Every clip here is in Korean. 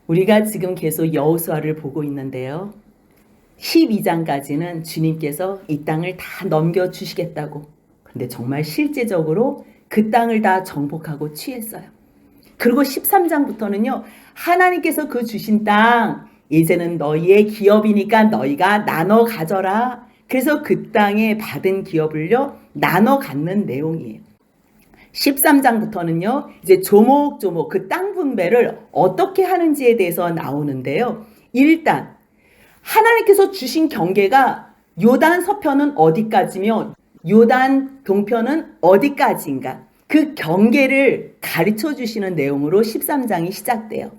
우리가 지금 계속 여호수아를 보고 있는데요. 12장까지는 주님께서 이 땅을 다 넘겨주시겠다고. 근데 정말 실제적으로 그 땅을 다 정복하고 취했어요. 그리고 13장부터는요. 하나님께서 그 주신 땅, 이제는 너희의 기업이니까 너희가 나눠 가져라. 그래서 그 땅에 받은 기업을요. 나눠 갖는 내용이에요. 13장부터는요. 이제 조목조목 그 땅 분배를 어떻게 하는지에 대해서 나오는데요. 일단 하나님께서 주신 경계가 요단 서편은 어디까지며 요단 동편은 어디까지인가, 그 경계를 가르쳐 주시는 내용으로 13장이 시작돼요.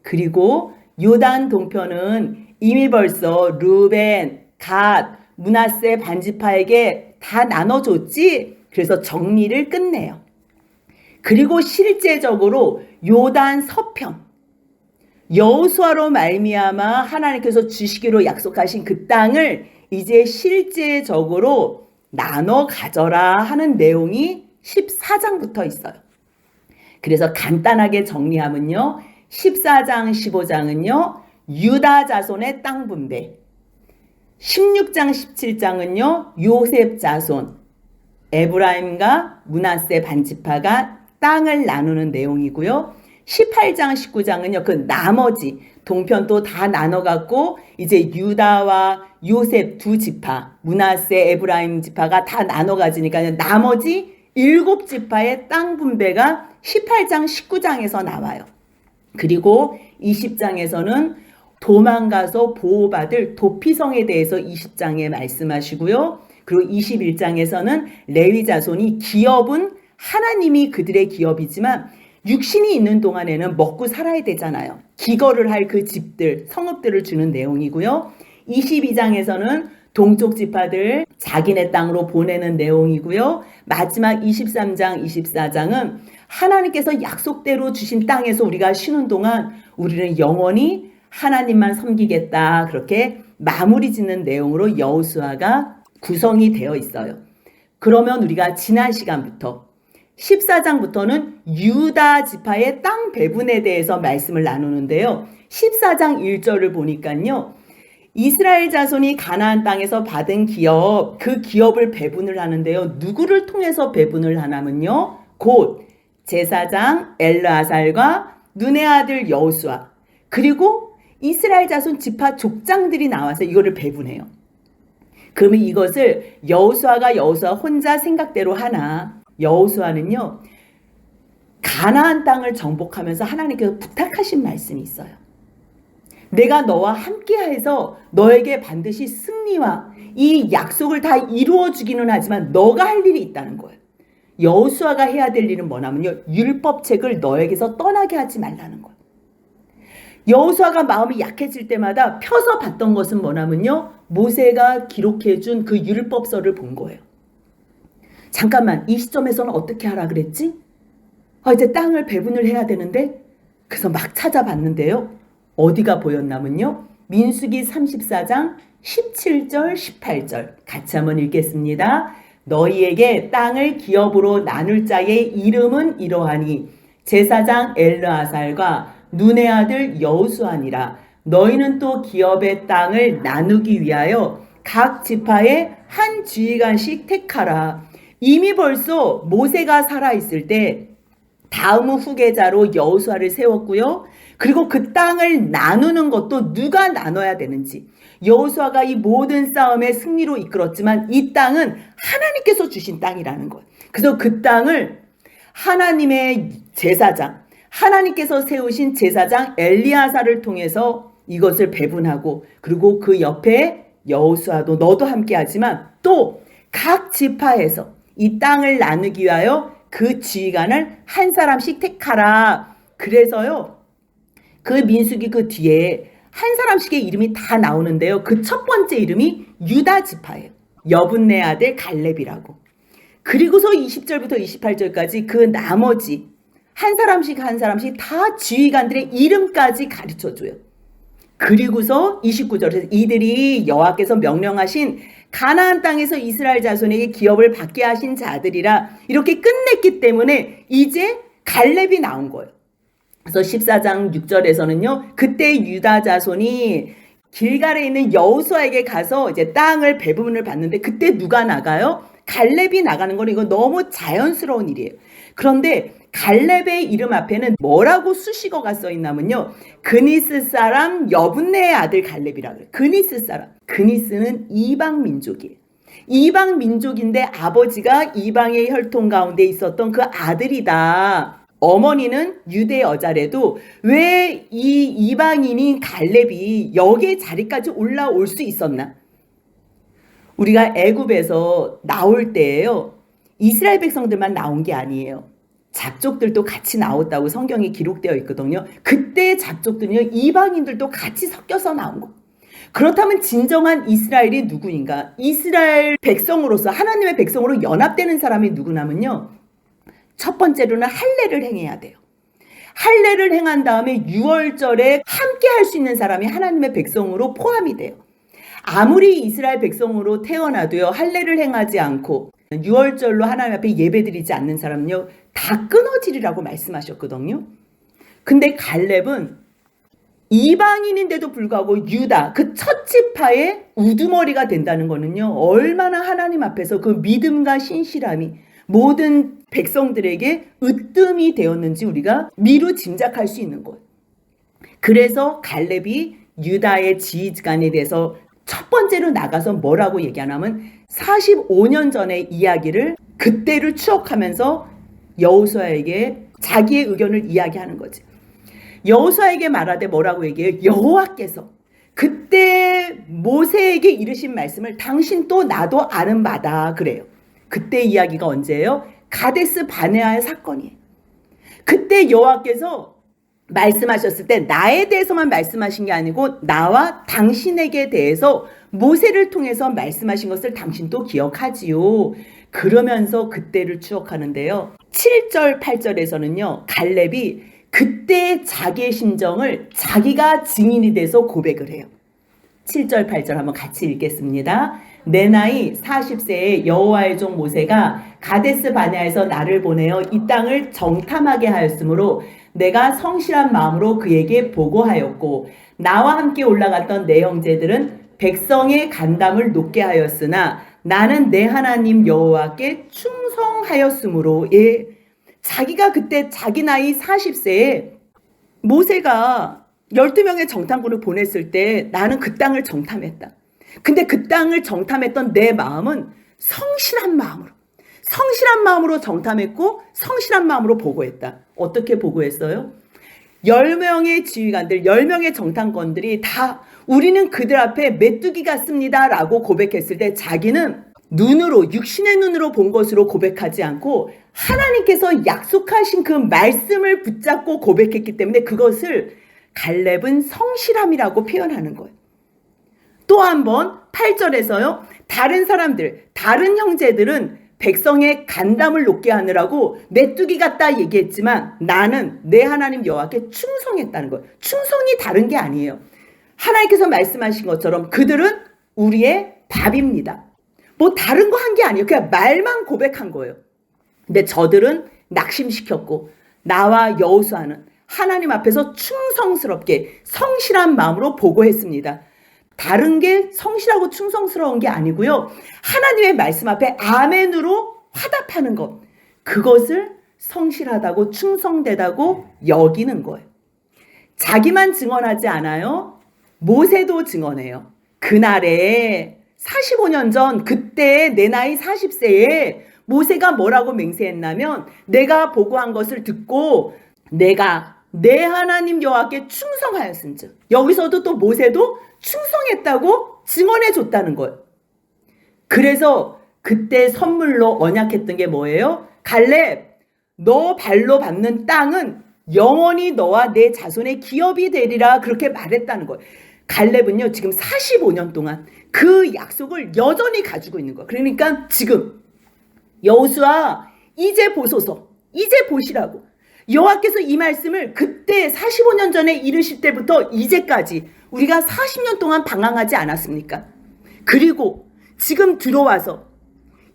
그리고 요단 동편은 이미 벌써 루벤, 갓, 므낫세 반지파에게 다 나눠줬지. 그래서 정리를 끝내요. 그리고 실제적으로 요단 서편, 여호수아로 말미암아 하나님께서 주시기로 약속하신 그 땅을 이제 실제적으로 나눠 가져라 하는 내용이 14장부터 있어요. 그래서 간단하게 정리하면요. 14장, 15장은요. 유다 자손의 땅 분배. 16장, 17장은요. 요셉 자손, 에브라임과 므낫세 반지파가 땅을 나누는 내용이고요. 18장, 19장은요. 그 나머지 동편도 다 나눠갖고 이제 유다와 요셉 두 지파, 므낫세, 에브라임 지파가 다 나눠 가지니까 나머지 7지파의 땅 분배가 18장, 19장에서 나와요. 그리고 20장에서는 도망가서 보호받을 도피성에 대해서 20장에 말씀하시고요. 그리고 21장에서는 레위 자손이 기업은 하나님이 그들의 기업이지만 육신이 있는 동안에는 먹고 살아야 되잖아요. 기거를 할 그 집들, 성읍들을 주는 내용이고요. 22장에서는 동쪽 지파들 자기네 땅으로 보내는 내용이고요. 마지막 23장, 24장은 하나님께서 약속대로 주신 땅에서 우리가 쉬는 동안 우리는 영원히 하나님만 섬기겠다. 그렇게 마무리 짓는 내용으로 여호수아가 구성이 되어 있어요. 그러면 우리가 지난 시간부터 14장부터는 유다 지파의 땅 배분에 대해서 말씀을 나누는데요. 14장 1절을 보니까요. 이스라엘 자손이 가나안 땅에서 받은 기업, 그 기업을 배분을 하는데요. 누구를 통해서 배분을 하냐면요. 곧 제사장 엘르아살과 눈의 아들 여호수아, 그리고 이스라엘 자손 지파 족장들이 나와서 이거를 배분해요. 그러면 이것을 여호수아 혼자 생각대로 하나? 여호수아는요. 가나안 땅을 정복하면서 하나님께서 부탁하신 말씀이 있어요. 내가 너와 함께해서 너에게 반드시 승리와 이 약속을 다 이루어주기는 하지만 너가 할 일이 있다는 거예요. 여호수아가 해야 될 일은 뭐냐면요. 율법책을 너에게서 떠나게 하지 말라는 거예요. 여호수아가 마음이 약해질 때마다 펴서 봤던 것은 뭐냐면요. 모세가 기록해준 그 율법서를 본 거예요. 잠깐만, 이 시점에서는 어떻게 하라 그랬지? 이제 땅을 배분을 해야 되는데, 그래서 막 찾아봤는데요. 어디가 보였냐면요. 민수기 34장 17절 18절 같이 한번 읽겠습니다. 너희에게 땅을 기업으로 나눌 자의 이름은 이러하니 제사장 엘르아살과 눈의 아들 여호수아니라. 너희는 또 기업의 땅을 나누기 위하여 각 지파에 한 지휘관씩 택하라. 이미 벌써 모세가 살아있을 때 다음 후계자로 여호수아를 세웠고요. 그리고 그 땅을 나누는 것도 누가 나눠야 되는지, 여호수아가 이 모든 싸움의 승리로 이끌었지만 이 땅은 하나님께서 주신 땅이라는 거예요. 그래서 그 땅을 하나님의 제사장, 하나님께서 세우신 제사장 엘리야사를 통해서 이것을 배분하고, 그리고 그 옆에 여호수아도 너도 함께하지만 또 각 지파에서 이 땅을 나누기 위하여 그 지휘관을 한 사람씩 택하라. 그래서요. 그 민수기 그 뒤에 한 사람씩의 이름이 다 나오는데요. 그 첫 번째 이름이 유다 지파예요. 여분네 아들 갈렙이라고. 그리고서 20절부터 28절까지 그 나머지 한 사람씩 다 지휘관들의 이름까지 가르쳐줘요. 그리고서 29절에서 이들이 여호와께서 명령하신 가나안 땅에서 이스라엘 자손에게 기업을 받게 하신 자들이라 이렇게 끝냈기 때문에 이제 갈렙이 나온 거예요. 그래서 14장 6절에서는요. 그때 유다 자손이 길갈에 있는 여호수아에게 가서 이제 땅을 배분을 받는데 그때 누가 나가요? 갈렙이 나가는 건 이거 너무 자연스러운 일이에요. 그런데 갈렙의 이름 앞에는 뭐라고 수식어가 써 있냐면요. 그니스 사람 여분네의 아들 갈렙이라고 해요. 그니스 사람. 그니스는 이방 민족이에요. 이방 민족인데 아버지가 이방의 혈통 가운데 있었던 그 아들이다. 어머니는 유대 여자래도 왜 이 이방인인 갈렙이 여기에 자리까지 올라올 수 있었나? 우리가 애굽에서 나올 때예요. 이스라엘 백성들만 나온 게 아니에요. 잡족들도 같이 나왔다고 성경에 기록되어 있거든요. 그때 잡족들은요, 이방인들도 같이 섞여서 나온 거. 그렇다면 진정한 이스라엘이 누구인가? 이스라엘 백성으로서 하나님의 백성으로 연합되는 사람이 누구냐면요. 첫 번째로는 할례를 행해야 돼요. 할례를 행한 다음에 유월절에 함께 할 수 있는 사람이 하나님의 백성으로 포함이 돼요. 아무리 이스라엘 백성으로 태어나도요. 할례를 행하지 않고 유월절로 하나님 앞에 예배드리지 않는 사람은요. 다 끊어지리라고 말씀하셨거든요. 근데 갈렙은 이방인인데도 불구하고 유다 그 첫 지파의 우두머리가 된다는 거는요. 얼마나 하나님 앞에서 그 믿음과 신실함이 모든 백성들에게 으뜸이 되었는지 우리가 미루 짐작할 수 있는 거예요. 그래서 갈렙이 유다의 지휘관에 대해서 첫 번째로 나가서 뭐라고 얘기하냐면 45년 전의 이야기를 그때를 추억하면서 여호수아에게 자기의 의견을 이야기하는 거지. 여호수아에게 말하되 뭐라고 얘기해요? 여호와께서 그때 모세에게 이르신 말씀을 당신 또 나도 아는 바다 그래요. 그때 이야기가 언제예요? 가데스 바네아의 사건이에요. 그때 여호와께서 말씀하셨을 때 나에 대해서만 말씀하신 게 아니고 나와 당신에게 대해서 모세를 통해서 말씀하신 것을 당신도 기억하지요. 그러면서 그때를 추억하는데요. 7절 8절에서는요. 갈렙이 그때 자기의 심정을 자기가 증인이 돼서 고백을 해요. 7절 8절 한번 같이 읽겠습니다. 내 나이 40세에 여호와의 종 모세가 가데스 바네아에서 나를 보내어 이 땅을 정탐하게 하였으므로 내가 성실한 마음으로 그에게 보고하였고 나와 함께 올라갔던 내 형제들은 백성의 간담을 높게 하였으나 나는 내 하나님 여호와께 충성하였으므로 자기가 그때 자기 나이 40세에 모세가 12명의 정탐꾼을 보냈을 때 나는 그 땅을 정탐했다. 근데 그 땅을 정탐했던 내 마음은 성실한 마음으로 정탐했고 성실한 마음으로 보고했다. 어떻게 보고했어요? 10명의 지휘관들, 10명의 정탐관들이 다 우리는 그들 앞에 메뚜기 같습니다 라고 고백했을 때 자기는 눈으로, 육신의 눈으로 본 것으로 고백하지 않고 하나님께서 약속하신 그 말씀을 붙잡고 고백했기 때문에 그것을 갈렙은 성실함이라고 표현하는 거예요. 또 한 번 8절에서요. 다른 사람들, 다른 형제들은 백성의 간담을 높게 하느라고 메뚜기 같다 얘기했지만 나는 내 하나님 여호와께 충성했다는 거예요. 충성이 다른 게 아니에요. 하나님께서 말씀하신 것처럼 그들은 우리의 밥입니다. 뭐 다른 거 한 게 아니에요. 그냥 말만 고백한 거예요. 근데 저들은 낙심시켰고 나와 여호수아는 하나님 앞에서 충성스럽게 성실한 마음으로 보고했습니다. 다른 게 성실하고 충성스러운 게 아니고요. 하나님의 말씀 앞에 아멘으로 화답하는 것. 그것을 성실하다고 충성되다고 여기는 거예요. 자기만 증언하지 않아요. 모세도 증언해요. 그날에 45년 전 그때 내 나이 40세에 모세가 뭐라고 맹세했냐면 내가 보고한 것을 듣고 내가 내 하나님 여호와께 충성하였은즉 여기서도 또 모세도 충성했다고 증언해 줬다는 거예요. 그래서 그때 선물로 언약했던 게 뭐예요? 갈렙, 너 발로 밟는 땅은 영원히 너와 내 자손의 기업이 되리라 그렇게 말했다는 거예요. 갈렙은요 지금 45년 동안 그 약속을 여전히 가지고 있는 거예요. 그러니까 지금 여호수아 이제 보소서, 이제 보시라고. 여호와께서 이 말씀을 그때 45년 전에 이르실 때부터 이제까지 우리가 40년 동안 방황하지 않았습니까? 그리고 지금 들어와서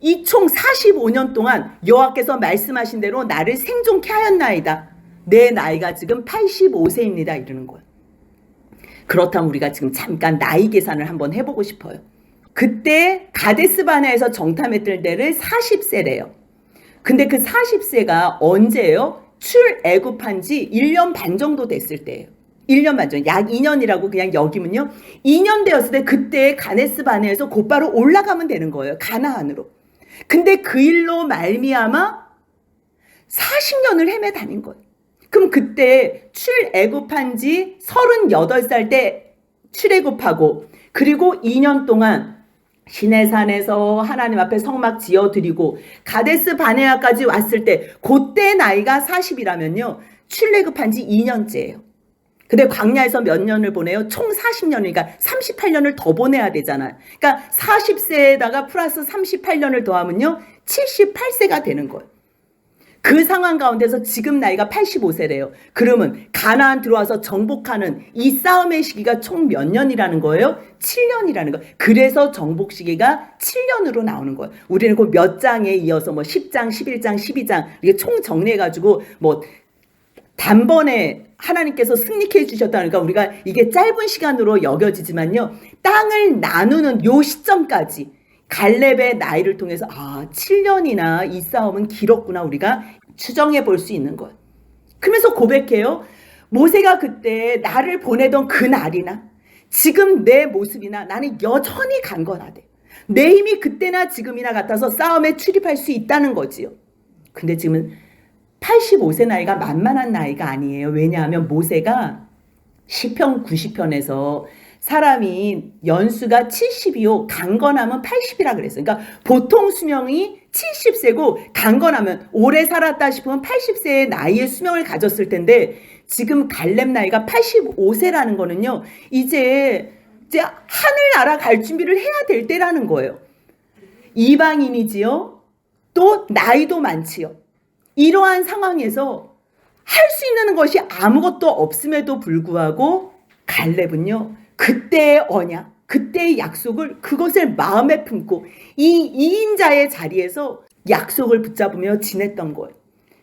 이 총 45년 동안 여호와께서 말씀하신 대로 나를 생존케 하였나이다. 내 나이가 지금 85세입니다. 이러는 거예요. 그렇다면 우리가 지금 잠깐 나이 계산을 한번 해보고 싶어요. 그때 가데스 바네아에서 정탐했을 때를 40세래요. 근데 그 40세가 언제예요? 출애굽한 지 1년 반 정도 됐을 때예요. 1년 반 정도, 약 2년이라고 그냥 여기면요. 2년 되었을 때 그때 가데스 바네아에서 곧바로 올라가면 되는 거예요. 가나안으로. 근데 그 일로 말미암아 40년을 헤매 다닌 거예요. 그럼 그때 출애굽한 지 38살 때 출애굽하고 그리고 2년 동안 시내산에서 하나님 앞에 성막 지어드리고 가데스 바네아까지 왔을 때 그때 나이가 40이라면요. 출애굽한 지 2년째예요. 근데 광야에서 몇 년을 보내요? 총 40년이니까 38년을 더 보내야 되잖아요. 그러니까 40세에다가 플러스 38년을 더하면요. 78세가 되는 거예요. 그 상황 가운데서 지금 나이가 85세래요. 그러면 가나안 들어와서 정복하는 이 싸움의 시기가 총 몇 년이라는 거예요? 7년이라는 거예요. 그래서 정복 시기가 7년으로 나오는 거예요. 우리는 그 몇 장에 이어서 뭐 10장, 11장, 12장 이게 총 정리해가지고 뭐 단번에 하나님께서 승리케 해주셨다니까 우리가 이게 짧은 시간으로 여겨지지만요. 땅을 나누는 요 시점까지 갈렙의 나이를 통해서 7년이나 이 싸움은 길었구나 우리가 추정해 볼 수 있는 거예요. 그러면서 고백해요. 모세가 그때 나를 보내던 그 날이나 지금 내 모습이나 나는 여전히 강건하대. 내 힘이 그때나 지금이나 같아서 싸움에 출입할 수 있다는 거지요. 근데 지금은 85세 나이가 만만한 나이가 아니에요. 왜냐하면 모세가 시편 90편에서 사람이 연수가 70이요 강건하면 80이라 그랬어요. 그러니까 보통 수명이 70세고 강건하면 오래 살았다 싶으면 80세의 나이의 수명을 가졌을 텐데 지금 갈렙 나이가 85세라는 거는요. 이제 하늘나라 갈 준비를 해야 될 때라는 거예요. 이방인이지요. 또 나이도 많지요. 이러한 상황에서 할 수 있는 것이 아무것도 없음에도 불구하고 갈렙은요. 그때의 언약, 그때의 약속을 그것을 마음에 품고 이 2인자의 자리에서 약속을 붙잡으며 지냈던 거예요.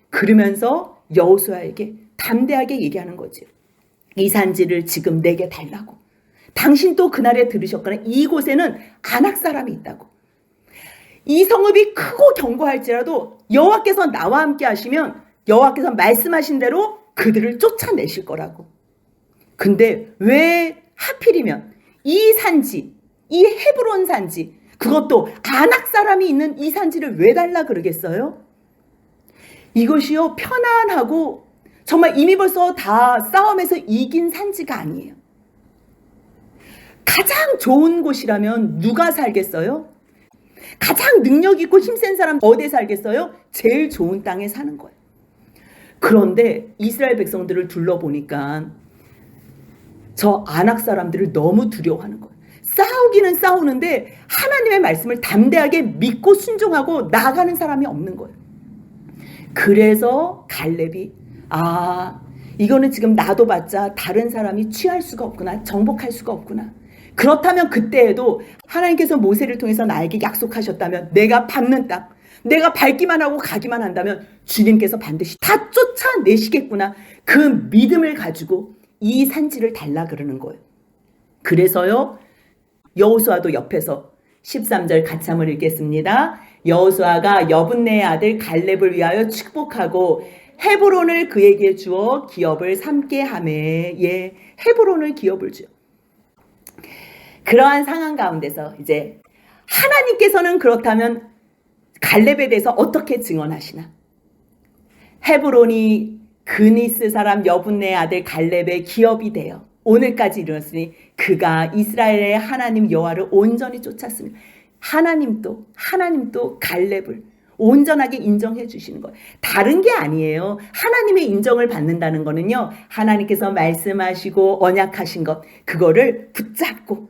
그러면서 여호수아에게 담대하게 얘기하는 거지. 이 산지를 지금 내게 달라고. 당신 또 그날에 들으셨거나 이곳에는 아낙 사람이 있다고. 이 성읍이 크고 견고할지라도 여호와께서 나와 함께 하시면 여호와께서 말씀하신 대로 그들을 쫓아내실 거라고. 근데 왜 하필이면 이 산지, 이 헤브론 산지, 그것도 아낙 사람이 있는 이 산지를 왜 달라 그러겠어요? 이것이요 편안하고 정말 이미 벌써 다 싸움에서 이긴 산지가 아니에요. 가장 좋은 곳이라면 누가 살겠어요? 가장 능력 있고 힘센 사람 어디에 살겠어요? 제일 좋은 땅에 사는 거예요. 그런데 이스라엘 백성들을 둘러보니까 저 아낙 사람들을 너무 두려워하는 거예요. 싸우기는 싸우는데 하나님의 말씀을 담대하게 믿고 순종하고 나아가는 사람이 없는 거예요. 그래서 갈렙이 이거는 지금 나도 봤자 다른 사람이 취할 수가 없구나. 정복할 수가 없구나. 그렇다면 그때에도 하나님께서 모세를 통해서 나에게 약속하셨다면 내가 밟는 땅, 내가 밟기만 하고 가기만 한다면 주님께서 반드시 다 쫓아내시겠구나. 그 믿음을 가지고 이 산지를 달라 그러는 거예요. 그래서요 여호수아도 옆에서 13절 같이 한번 읽겠습니다. 여호수아가 여분네의 아들 갈렙을 위하여 축복하고 헤브론을 그에게 주어 기업을 삼게 하매. 헤브론을 기업을 주어. 그러한 상황 가운데서 이제 하나님께서는 그렇다면 갈렙에 대해서 어떻게 증언하시나? 헤브론이 그니스 사람 여분네의 아들 갈렙의 기업이 되어 오늘까지 이르렀으니 그가 이스라엘의 하나님 여호와를 온전히 쫓았으니 하나님도 갈렙을 온전하게 인정해 주시는 거예요. 다른 게 아니에요. 하나님의 인정을 받는다는 거는요. 하나님께서 말씀하시고 언약하신 것 그거를 붙잡고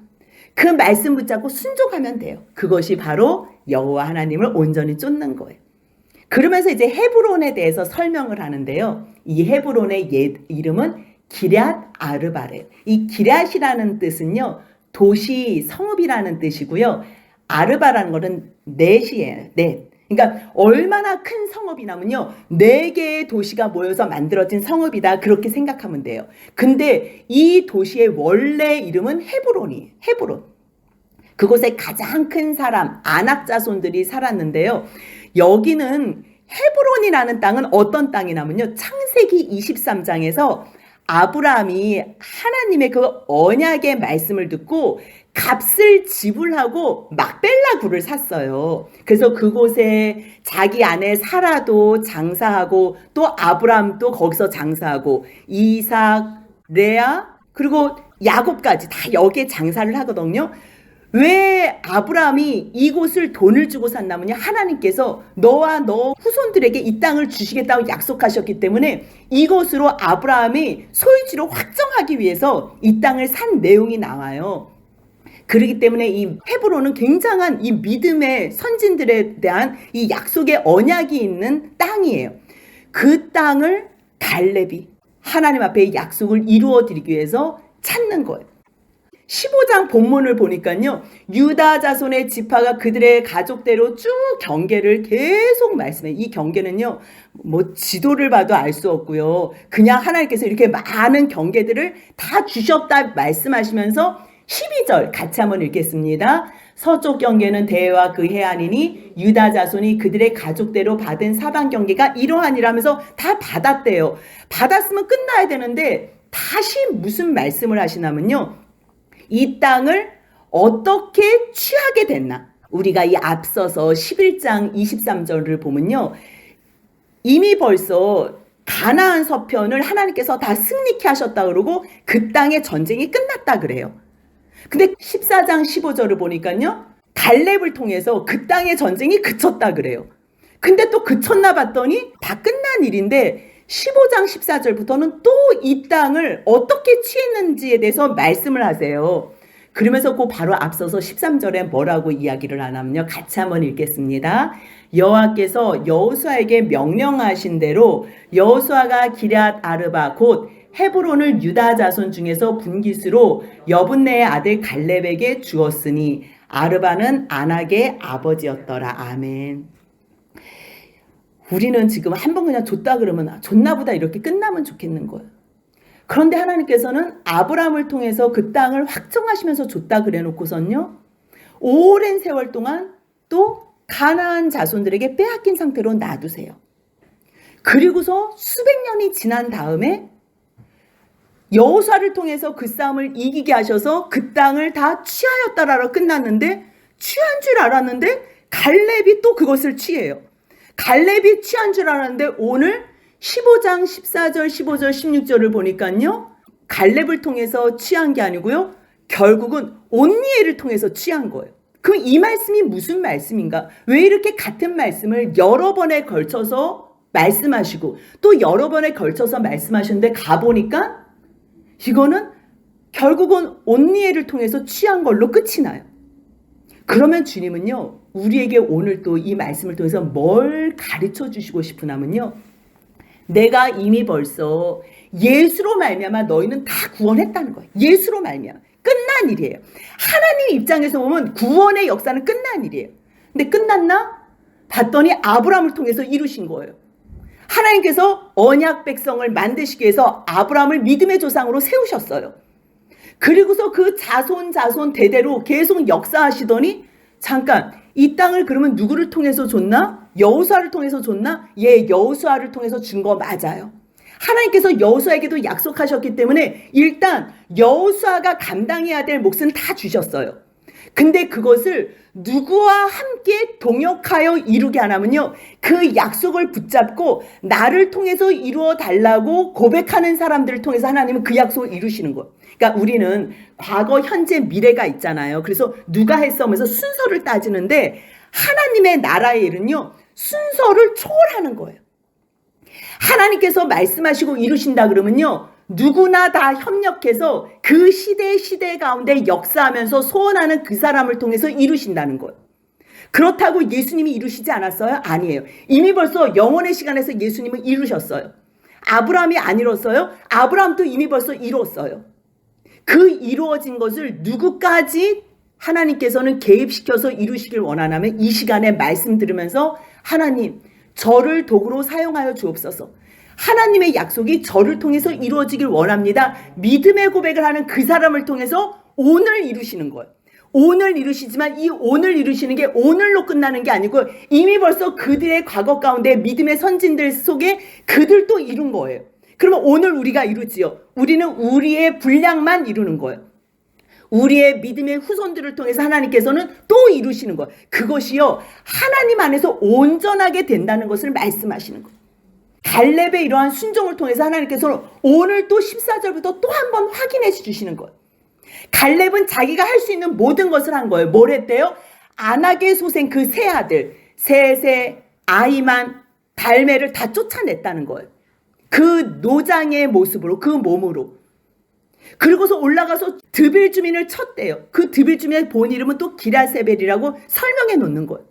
그 말씀 붙잡고 순종하면 돼요. 그것이 바로 여호와 하나님을 온전히 쫓는 거예요. 그러면서 이제 헤브론에 대해서 설명을 하는데요. 이 헤브론의 이름은 기럇 아르바래요. 이 기럇이라는 뜻은요. 도시, 성읍이라는 뜻이고요. 아르바라는 것은 넷이에요. 넷. 그러니까 얼마나 큰 성읍이냐면요. 4개의 도시가 모여서 만들어진 성읍이다. 그렇게 생각하면 돼요. 근데 이 도시의 원래 이름은 헤브론이에요. 헤브론. 그곳에 가장 큰 사람, 아낙 자손들이 살았는데요. 여기는 헤브론이라는 땅은 어떤 땅이냐면요. 창세기 23장에서 아브라함이 하나님의 그 언약의 말씀을 듣고 값을 지불하고 막벨라 굴을 샀어요. 그래서 그곳에 자기 아내 사라도 장사하고 또 아브라함도 거기서 장사하고 이삭, 레아 그리고 야곱까지 다 여기에 장사를 하거든요. 왜 아브라함이 이곳을 돈을 주고 샀냐면요. 하나님께서 너와 너 후손들에게 이 땅을 주시겠다고 약속하셨기 때문에 이곳으로 아브라함이 소유지로 확정하기 위해서 이 땅을 산 내용이 나와요. 그렇기 때문에 이 헤브론은 굉장한 이 믿음의 선진들에 대한 이 약속의 언약이 있는 땅이에요. 그 땅을 갈렙이 하나님 앞에 약속을 이루어 드리기 위해서 찾는 거예요. 15장 본문을 보니까요. 유다 자손의 지파가 그들의 가족대로 쭉 경계를 계속 말씀해요. 이 경계는요. 뭐 지도를 봐도 알 수 없고요. 그냥 하나님께서 이렇게 많은 경계들을 다 주셨다 말씀하시면서 12절 같이 한번 읽겠습니다. 서쪽 경계는 대해와 그 해안이니 유다 자손이 그들의 가족대로 받은 사방 경계가 이러하니라면서 다 받았대요. 받았으면 끝나야 되는데 다시 무슨 말씀을 하시냐면요. 이 땅을 어떻게 취하게 됐나? 우리가 이 앞서서 11장 23절을 보면요. 이미 벌써 가나안 서편을 하나님께서 다 승리케 하셨다 그러고 그 땅의 전쟁이 끝났다 그래요. 근데 14장 15절을 보니까요. 갈렙을 통해서 그 땅의 전쟁이 그쳤다 그래요. 근데 또 그쳤나 봤더니 다 끝난 일인데 15장 14절부터는 또 이 땅을 어떻게 취했는지에 대해서 말씀을 하세요. 그러면서 그 바로 앞서서 13절에 뭐라고 이야기를 하냐면요. 같이 한번 읽겠습니다. 여호와께서 여호수아에게 명령하신 대로 여호수아가 기럇 아르바 곧 헤브론을 유다 자손 중에서 분깃으로 여분네의 아들 갈렙에게 주었으니 아르바는 아낙의 아버지였더라. 아멘. 우리는 지금 한번 그냥 줬다 그러면 줬나 보다 이렇게 끝나면 좋겠는 거예요. 그런데 하나님께서는 아브라함을 통해서 그 땅을 확정하시면서 줬다 그래 놓고선요. 오랜 세월 동안 또 가나안 자손들에게 빼앗긴 상태로 놔두세요. 그리고서 수백 년이 지난 다음에 여호수아를 통해서 그 싸움을 이기게 하셔서 그 땅을 다 취하였다라고 끝났는데 취한 줄 알았는데 갈렙이 또 그것을 취해요. 갈렙이 취한 줄 알았는데 오늘 15장 14절 15절 16절을 보니까요. 갈렙을 통해서 취한 게 아니고요. 결국은 온니엘을 통해서 취한 거예요. 그럼 이 말씀이 무슨 말씀인가? 왜 이렇게 같은 말씀을 여러 번에 걸쳐서 말씀하시고 또 여러 번에 걸쳐서 말씀하셨는데 가보니까 이거는 결국은 온니엘을 통해서 취한 걸로 끝이 나요. 그러면 주님은요. 우리에게 오늘 또 이 말씀을 통해서 뭘 가르쳐 주시고 싶으냐면요. 내가 이미 벌써 예수로 말미암아 너희는 다 구원했다는 거예요. 예수로 말미암아. 끝난 일이에요. 하나님 입장에서 보면 구원의 역사는 끝난 일이에요. 근데 끝났나? 봤더니 아브라함을 통해서 이루신 거예요. 하나님께서 언약 백성을 만드시기 위해서 아브라함을 믿음의 조상으로 세우셨어요. 그리고서 그 자손 대대로 계속 역사하시더니 잠깐 이 땅을 그러면 누구를 통해서 줬나? 여호수아를 통해서 줬나? 예, 여호수아를 통해서 준 거 맞아요. 하나님께서 여호수아에게도 약속하셨기 때문에 일단 여호수아가 감당해야 될 몫은 다 주셨어요. 근데 그것을 누구와 함께 동역하여 이루게 하냐면요. 그 약속을 붙잡고 나를 통해서 이루어 달라고 고백하는 사람들을 통해서 하나님은 그 약속을 이루시는 거예요. 그러니까 우리는 과거, 현재, 미래가 있잖아요. 그래서 누가 했어 하면서 순서를 따지는데 하나님의 나라의 일은요. 순서를 초월하는 거예요. 하나님께서 말씀하시고 이루신다 그러면요. 누구나 다 협력해서 그 시대 가운데 역사하면서 소원하는 그 사람을 통해서 이루신다는 거예요. 그렇다고 예수님이 이루시지 않았어요? 아니에요. 이미 벌써 영원의 시간에서 예수님은 이루셨어요. 아브라함이 안 이뤘어요? 아브라함도 이미 벌써 이뤘어요. 그 이루어진 것을 누구까지 하나님께서는 개입시켜서 이루시길 원하냐면 이 시간에 말씀 들으면서 하나님, 저를 도구로 사용하여 주옵소서. 하나님의 약속이 저를 통해서 이루어지길 원합니다. 믿음의 고백을 하는 그 사람을 통해서 오늘 이루시는 거예요. 오늘 이루시지만 이 오늘 이루시는 게 오늘로 끝나는 게 아니고 이미 벌써 그들의 과거 가운데 믿음의 선진들 속에 그들도 이룬 거예요. 그러면 오늘 우리가 이루지요. 우리는 우리의 분량만 이루는 거예요. 우리의 믿음의 후손들을 통해서 하나님께서는 또 이루시는 것. 그것이요, 하나님 안에서 온전하게 된다는 것을 말씀하시는 것. 갈렙의 이러한 순종을 통해서 하나님께서는 오늘 또 14절부터 또 한 번 확인해 주시는 것. 갈렙은 자기가 할 수 있는 모든 것을 한 거예요. 뭘 했대요? 아낙의 소생 그 세 아들, 세세, 아이만, 달메를 다 쫓아냈다는 거예요. 그 노장의 모습으로, 그 몸으로. 그리고서 올라가서 드빌 주민을 쳤대요. 그 드빌 주민의 본 이름은 또 기라세벨이라고 설명해 놓는 거예요.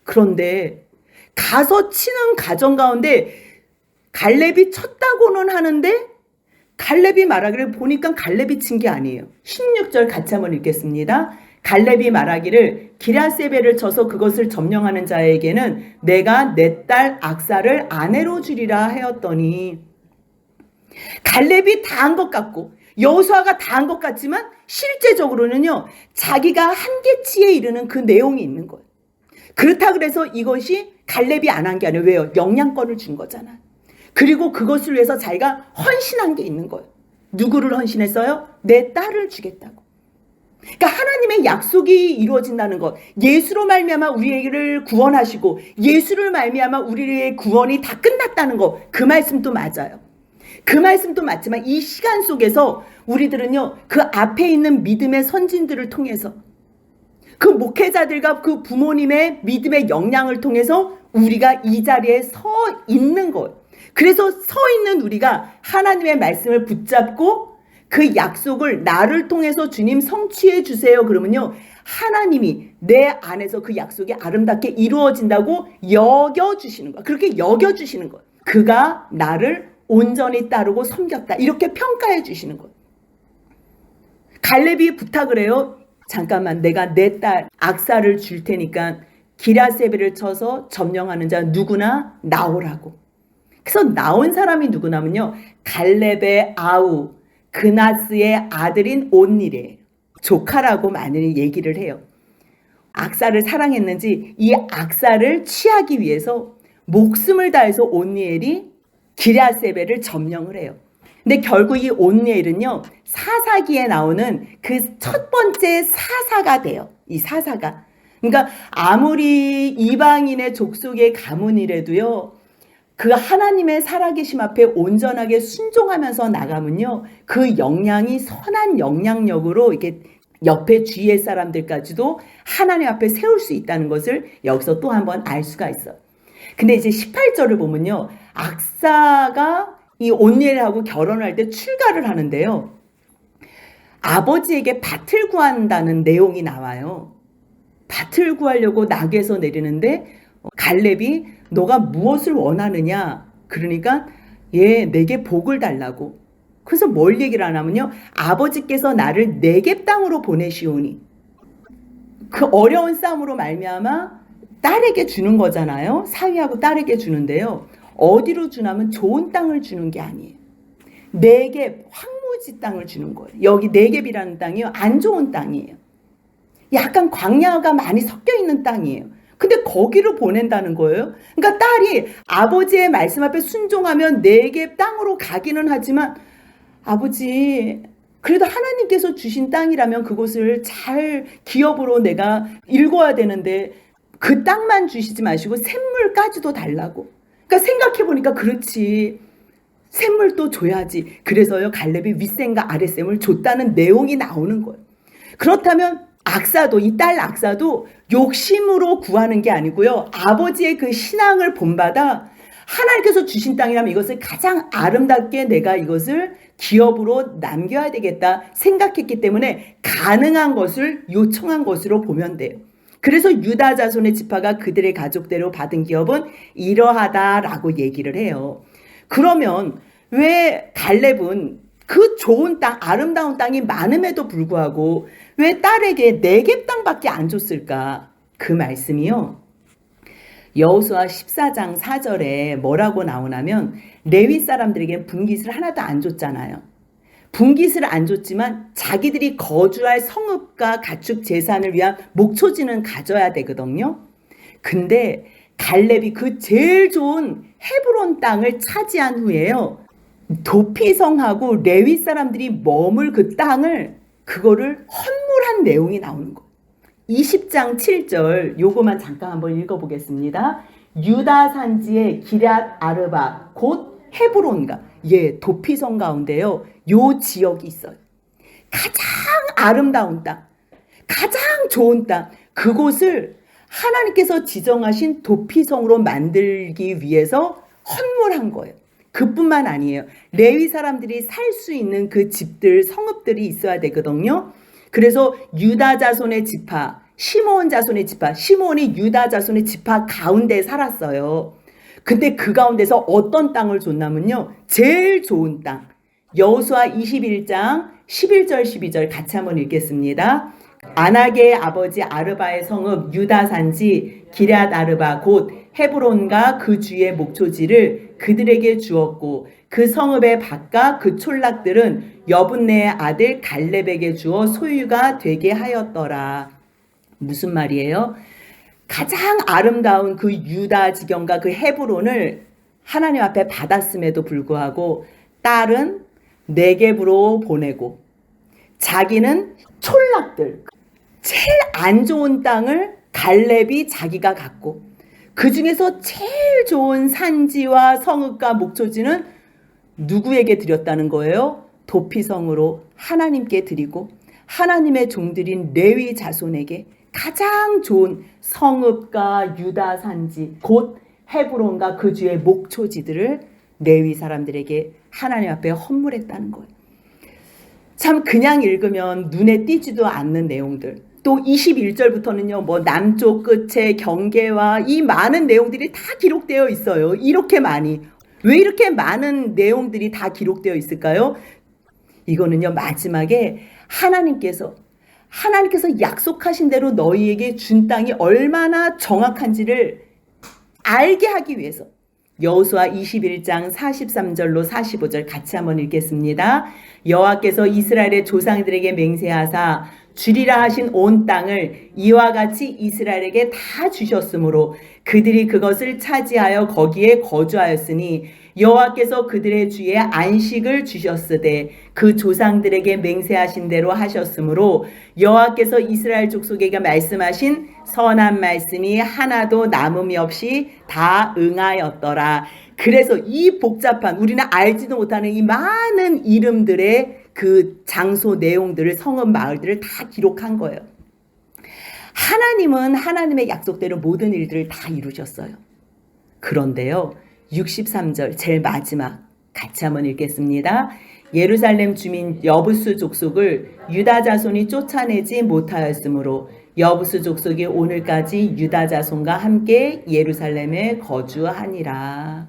그런데 가서 치는 과정 가운데 갈렙이 쳤다고는 하는데 갈렙이 말하기를 보니까 갈렙이 친 게 아니에요. 16절 같이 한번 읽겠습니다. 갈렙이 말하기를 기라세벨을 쳐서 그것을 점령하는 자에게는 내가 내 딸 악사를 아내로 주리라 하였더니, 갈렙이 다 한 것 같고 여호수아가 다 한 것 같지만 실제적으로는요, 자기가 한계치에 이르는 그 내용이 있는 거예요. 그렇다 그래서 이것이 갈렙이 안 한 게 아니에요. 왜요? 영향권을 준 거잖아. 그리고 그것을 위해서 자기가 헌신한 게 있는 거예요. 누구를 헌신했어요? 내 딸을 주겠다고. 그러니까 하나님의 약속이 이루어진다는 것, 예수로 말미암아 우리를 구원하시고 예수를 말미암아 우리의 구원이 다 끝났다는 것, 그 말씀도 맞아요. 그 말씀도 맞지만 이 시간 속에서 우리들은요, 그 앞에 있는 믿음의 선진들을 통해서, 그 목회자들과 그 부모님의 믿음의 역량을 통해서 우리가 이 자리에 서 있는 거예요. 그래서 서 있는 우리가 하나님의 말씀을 붙잡고 그 약속을 나를 통해서 주님 성취해 주세요. 그러면요, 하나님이 내 안에서 그 약속이 아름답게 이루어진다고 여겨주시는 거예요. 그렇게 여겨주시는 거예요. 그가 나를 온전히 따르고 섬겼다, 이렇게 평가해 주시는 거예요. 갈렙이 부탁을 해요. 잠깐만, 내가 내 딸 악사를 줄 테니까 기라세벨을 쳐서 점령하는 자 누구나 나오라고. 그래서 나온 사람이 누구냐면요, 갈렙의 아우 그나스의 아들인 온니래요. 조카라고 많이 얘기를 해요. 악사를 사랑했는지 이 악사를 취하기 위해서 목숨을 다해서 온니엘이 기라세벨을 점령을 해요. 근데 결국 이 온니엘은요, 사사기에 나오는 그 첫 번째 사사가 돼요. 이 사사가. 그러니까 아무리 이방인의 족속의 가문이라도요, 그 하나님의 살아계심 앞에 온전하게 순종하면서 나가면요, 그 영향이 선한 영향력으로 이렇게 옆에 주위의 사람들까지도 하나님 앞에 세울 수 있다는 것을 여기서 또 한번 알 수가 있어요. 근데 이제 18절을 보면요, 악사가 이 온니엘하고 결혼할 때 출가를 하는데요, 아버지에게 밭을 구한다는 내용이 나와요. 밭을 구하려고 나귀에서 내리는데 갈렙이 너가 무엇을 원하느냐? 그러니까 내게 복을 달라고. 그래서 뭘 얘기를 하냐면요, 아버지께서 나를 네겝 땅으로 보내시오니, 그 어려운 싸움으로 말미암아 딸에게 주는 거잖아요. 사위하고 딸에게 주는데요, 어디로 주냐면 좋은 땅을 주는 게 아니에요. 네겝, 황무지 땅을 주는 거예요. 여기 네겝이라는 땅이요, 안 좋은 땅이에요. 약간 광야가 많이 섞여 있는 땅이에요. 근데 거기로 보낸다는 거예요. 그러니까 딸이 아버지의 말씀 앞에 순종하면 네겝 땅으로 가기는 하지만, 아버지, 그래도 하나님께서 주신 땅이라면 그곳을 잘 기업으로 내가 일궈야 되는데 그 땅만 주시지 마시고 샘물까지도 달라고. 그러니까 생각해보니까 그렇지, 샘물도 줘야지. 그래서요, 갈렙이 윗샘과 아랫샘을 줬다는 내용이 나오는 거예요. 그렇다면 악사도, 이 딸 악사도 욕심으로 구하는 게 아니고요, 아버지의 그 신앙을 본받아 하나님께서 주신 땅이라면 이것을 가장 아름답게 내가 이것을 기업으로 남겨야 되겠다 생각했기 때문에 가능한 것을 요청한 것으로 보면 돼요. 그래서 유다 자손의 지파가 그들의 가족대로 받은 기업은 이러하다라고 얘기를 해요. 그러면 왜 갈렙은 그 좋은 땅, 아름다운 땅이 많음에도 불구하고 왜 딸에게 네겝 땅밖에 안 줬을까? 그 말씀이요, 여호수아 14장 4절에 뭐라고 나오냐면 레위 사람들에게 분깃을 하나도 안 줬잖아요. 분깃을 안 줬지만 자기들이 거주할 성읍과 가축 재산을 위한 목초지는 가져야 되거든요. 근데 갈렙이 그 제일 좋은 헤브론 땅을 차지한 후에요. 도피성하고 레위 사람들이 머물 그 땅을 그거를 헌물한 내용이 나오는 거예요. 20장 7절 요거만 잠깐 한번 읽어보겠습니다. 유다 산지의 기럇 아르바 곧 헤브론가 도피성 가운데요. 요 지역이 있어요. 가장 아름다운 땅, 가장 좋은 땅, 그곳을 하나님께서 지정하신 도피성으로 만들기 위해서 헌물한 거예요. 그뿐만 아니에요. 레위 사람들이 살 수 있는 그 집들, 성읍들이 있어야 되거든요. 그래서 유다 자손의 지파, 시므온 자손의 지파, 시므온이 유다 자손의 지파 가운데 살았어요. 근데 그 가운데서 어떤 땅을 줬냐면요. 제일 좋은 땅. 여호수아 21장 11절 12절 같이 한번 읽겠습니다. 아낙의 아버지 아르바의 성읍 유다 산지 기럇 아르바 곧 헤브론과 그 주의 목초지를 그들에게 주었고 그 성읍의 밭과 그 촌락들은 여분네의 아들 갈렙에게 주어 소유가 되게 하였더라. 무슨 말이에요? 가장 아름다운 그 유다 지경과 그 헤브론을 하나님 앞에 받았음에도 불구하고 딸은 네겝으로 보내고 자기는 촌락들 제일 안 좋은 땅을 갈렙이 자기가 갖고 그 중에서 제일 좋은 산지와 성읍과 목초지는 누구에게 드렸다는 거예요? 도피성으로 하나님께 드리고 하나님의 종들인 레위 자손에게 가장 좋은 성읍과 유다 산지 곧 헤브론과 그 주의 목초지들을 레위 사람들에게 하나님 앞에 헌물했다는 거예요. 참 그냥 읽으면 눈에 띄지도 않는 내용들. 또 21절부터는요. 뭐 남쪽 끝에 경계와 이 많은 내용들이 다 기록되어 있어요. 이렇게 많이. 왜 이렇게 많은 내용들이 다 기록되어 있을까요? 이거는요. 마지막에 하나님께서 약속하신 대로 너희에게 준 땅이 얼마나 정확한지를 알게 하기 위해서 여호수아 21장 43절로 45절 같이 한번 읽겠습니다. 여호와께서 이스라엘의 조상들에게 맹세하사 주리라 하신 온 땅을 이와 같이 이스라엘에게 다 주셨으므로 그들이 그것을 차지하여 거기에 거주하였으니 여호와께서 그들의 주에 안식을 주셨으되 그 조상들에게 맹세하신 대로 하셨으므로 여호와께서 이스라엘 족속에게 말씀하신 선한 말씀이 하나도 남음이 없이 다 응하였더라. 그래서 이 복잡한 우리는 알지도 못하는 이 많은 이름들의 그 장소 내용들을 성읍 마을들을 다 기록한 거예요. 하나님은 하나님의 약속대로 모든 일들을 다 이루셨어요. 그런데요. 63절 제일 마지막 같이 한번 읽겠습니다. 예루살렘 주민 여부수 족속을 유다 자손이 쫓아내지 못하였으므로 여부수 족속이 오늘까지 유다 자손과 함께 예루살렘에 거주하니라.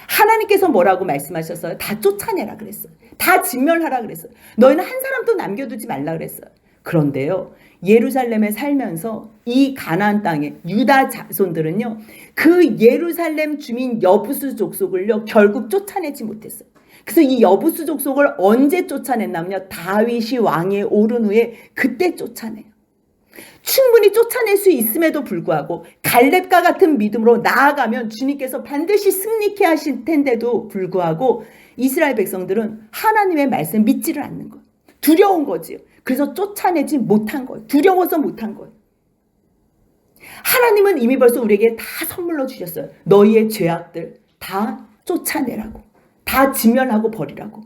하나님께서 뭐라고 말씀하셨어요? 다 쫓아내라 그랬어요. 다 진멸하라 그랬어요. 너희는 한 사람도 남겨두지 말라 그랬어요. 그런데요. 예루살렘에 살면서 이 가나안 땅에 유다 자손들은요. 그 예루살렘 주민 여부수 족속을요. 결국 쫓아내지 못했어요. 그래서 이 여부수 족속을 언제 쫓아냈냐면요. 다윗이 왕에 오른 후에 그때 쫓아내요. 충분히 쫓아낼 수 있음에도 불구하고 갈렙과 같은 믿음으로 나아가면 주님께서 반드시 승리케 하실 텐데도 불구하고 이스라엘 백성들은 하나님의 말씀 믿지를 않는 거예요. 두려운 거지요. 그래서 쫓아내지 못한 거예요. 두려워서 못한 거예요. 하나님은 이미 벌써 우리에게 다 선물로 주셨어요. 너희의 죄악들 다 쫓아내라고. 다 진멸하고 버리라고.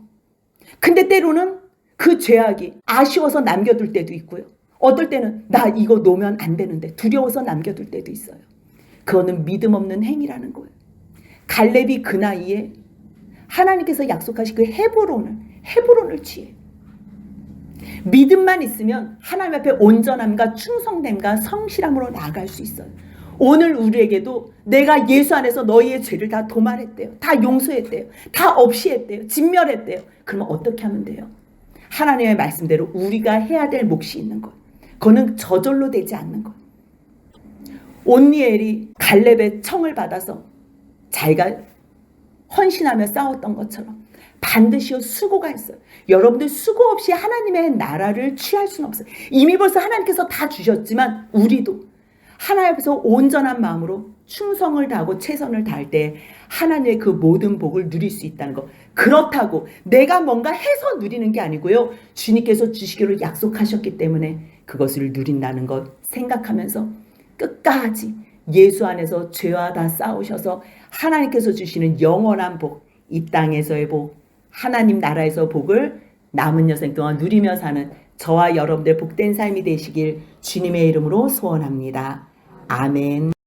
근데 때로는 그 죄악이 아쉬워서 남겨둘 때도 있고요. 어떨 때는 나 이거 놓으면 안 되는데 두려워서 남겨둘 때도 있어요. 그거는 믿음 없는 행위라는 거예요. 갈렙이 그 나이에 하나님께서 약속하신 그 헤브론을 취해. 믿음만 있으면 하나님 앞에 온전함과 충성됨과 성실함으로 나아갈 수 있어요. 오늘 우리에게도 내가 예수 안에서 너희의 죄를 다 도말했대요. 다 용서했대요. 다 없이 했대요. 진멸했대요. 그러면 어떻게 하면 돼요? 하나님의 말씀대로 우리가 해야 될 몫이 있는 거예요. 그거는 저절로 되지 않는 거예요. 온니엘이 갈렙의 청을 받아서 자기가 헌신하며 싸웠던 것처럼 반드시 수고가 있어요. 여러분들 수고 없이 하나님의 나라를 취할 수는 없어요. 이미 벌써 하나님께서 다 주셨지만 우리도 하나님 앞에서 온전한 마음으로 충성을 다하고 최선을 다할 때 하나님의 그 모든 복을 누릴 수 있다는 것. 그렇다고 내가 뭔가 해서 누리는 게 아니고요. 주님께서 주시기로 약속하셨기 때문에 그것을 누린다는 것 생각하면서 끝까지 예수 안에서 죄와 다 싸우셔서 하나님께서 주시는 영원한 복, 이 땅에서의 복, 하나님 나라에서 복을 남은 여생 동안 누리며 사는 저와 여러분들 복된 삶이 되시길 주님의 이름으로 소원합니다. 아멘.